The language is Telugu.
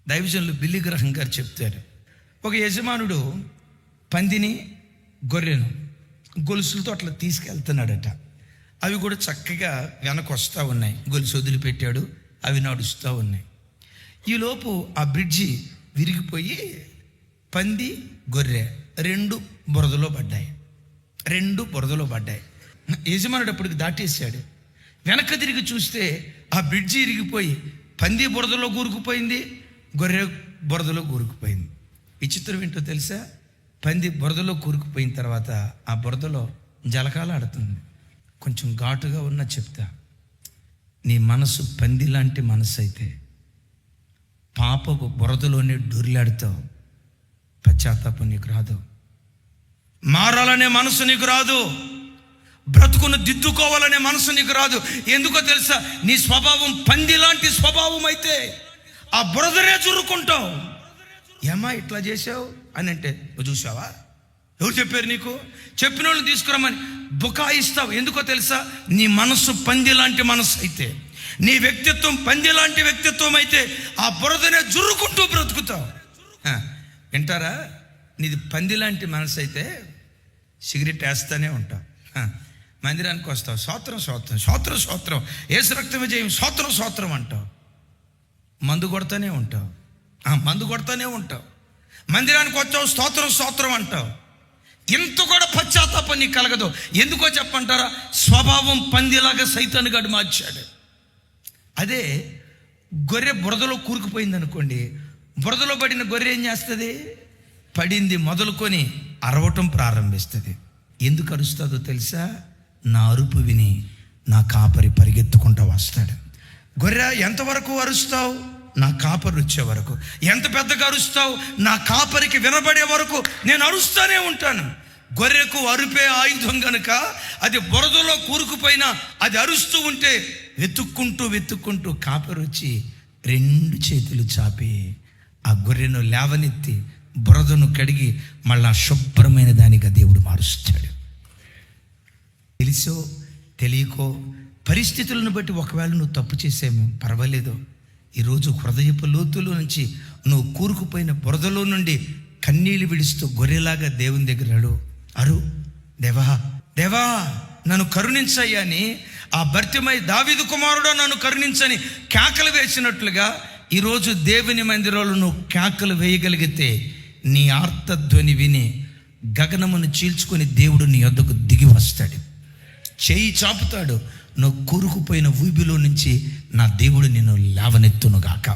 దైవజనులు బిల్లి గ్రహం గారు చెప్తారు, ఒక యజమానుడు పందిని గొర్రెను గొలుసులతో అట్లా తీసుకెళ్తున్నాడట. అవి కూడా చక్కగా వెనక వస్తూ ఉన్నాయి, గొలుసు వదిలిపెట్టాడు, అవి నడుస్తూ ఉన్నాయి. ఈలోపు ఆ బ్రిడ్జి విరిగిపోయి పంది గొర్రె రెండు బురదలో పడ్డాయి. యజమానుడు అప్పటికి దాటేశాడు. వెనక తిరిగి చూస్తే ఆ బ్రిడ్జి ఇరిగిపోయి పంది బురదలో కూరుకుపోయింది, గొర్రె బురదలో కూరుకుపోయింది. విచిత్రం ఏంటో తెలుసా? పంది బురదలో కూరుకుపోయిన తర్వాత ఆ బురదలో జలకాలు ఆడుతుంది. కొంచెం ఘాటుగా ఉన్న చెప్తా, నీ మనసు పంది లాంటి మనసు అయితే పాపపు బురదలోనే డొర్లాడుతావు. పశ్చాత్తాపం నీకు రాదు, మారాలనే మనసు నీకు రాదు, బ్రతుకును దిద్దుకోవాలనే మనసు నీకు రాదు. ఎందుకో తెలుసా? నీ స్వభావం పంది లాంటి స్వభావం అయితే ఆ బురదనే చురుకుంటావు. ఏమా ఇట్లా చేసావు అని అంటే, నువ్వు చూసావా? ఎవరు చెప్పారు నీకు? చెప్పిన వాళ్ళని తీసుకురమ్మని బుకాయిస్తావు. ఎందుకో తెలుసా? నీ మనసు పంది లాంటి మనసు అయితే, నీ వ్యక్తిత్వం పంది లాంటి వ్యక్తిత్వం అయితే ఆ బురదనే జురుకుంటూ బ్రతుకుతావు. వింటారా? నీది పంది లాంటి మనసు అయితే సిగరెట్ వేస్తూనే ఉంటావు, మందిరానికి వస్తావు, స్తోత్రం యేసు రక్త విజయం స్తోత్రం అంటావు, మందు కొడతానే ఉంటావు, మందిరానికి వచ్చావు, స్తోత్రం అంటావు. ఇంత కూడా పశ్చాత్తాపం నీకు కలగదు. ఎందుకో చెప్పంటారా? స్వభావం పందిలాగా సైతాను గడు మార్చాడు. అదే గొర్రె బురదలో కూరుకుపోయింది అనుకోండి, బురదలో పడిన గొర్రె ఏం చేస్తుంది? పడింది మొదలుకొని అరవటం ప్రారంభిస్తుంది. ఎందుకు అరుస్తుందో తెలుసా? నా అరుపు విని నా కాపరి పరిగెత్తుకుంటూ వస్తాడు. గొర్రె ఎంతవరకు అరుస్తావు? నా కాపరి వచ్చే వరకు. ఎంత పెద్దగా అరుస్తావు? నా కాపరికి వినబడే వరకు నేను అరుస్తూనే ఉంటాను. గొర్రెకు అరుపే ఆయుధం కనుక అది బురదలో కూరుకుపోయినా అది అరుస్తూ ఉంటే వెతుక్కుంటూ కాపరి వచ్చి రెండు చేతులు చాపి ఆ గొర్రెను లేవనెత్తి బురదను కడిగి మళ్ళా శుభ్రమైన దానిగా దేవుడు మారుస్తాడు. తెలుసో తెలియకో పరిస్థితులను బట్టి ఒకవేళ నువ్వు తప్పు చేసేమో పర్వాలేదు. ఈరోజు హృదయపు లోతులో నుంచి నువ్వు కూరుకుపోయిన బురదలో నుండి కన్నీళ్ళు విడుస్తూ గొర్రెలాగా దేవుని దగ్గర అరు, దేవా నన్ను కరుణించయ్యా అని ఆ భర్తమై దావీదు కుమారుడు నన్ను కరుణించని కేకలు వేసినట్లుగా ఈరోజు దేవుని మందిరంలో నువ్వు కేకలు వేయగలిగితే నీ ఆర్తధ్వని విని గగనమును చీల్చుకొని దేవుడు నీ యొద్దకు దిగి వస్తాడు, చేయి చాపుతాడు. నువ్వు కూరుకుపోయిన ఊబిలో నుంచి నా దేవుడు నిన్ను లేవనెత్తునుగాక.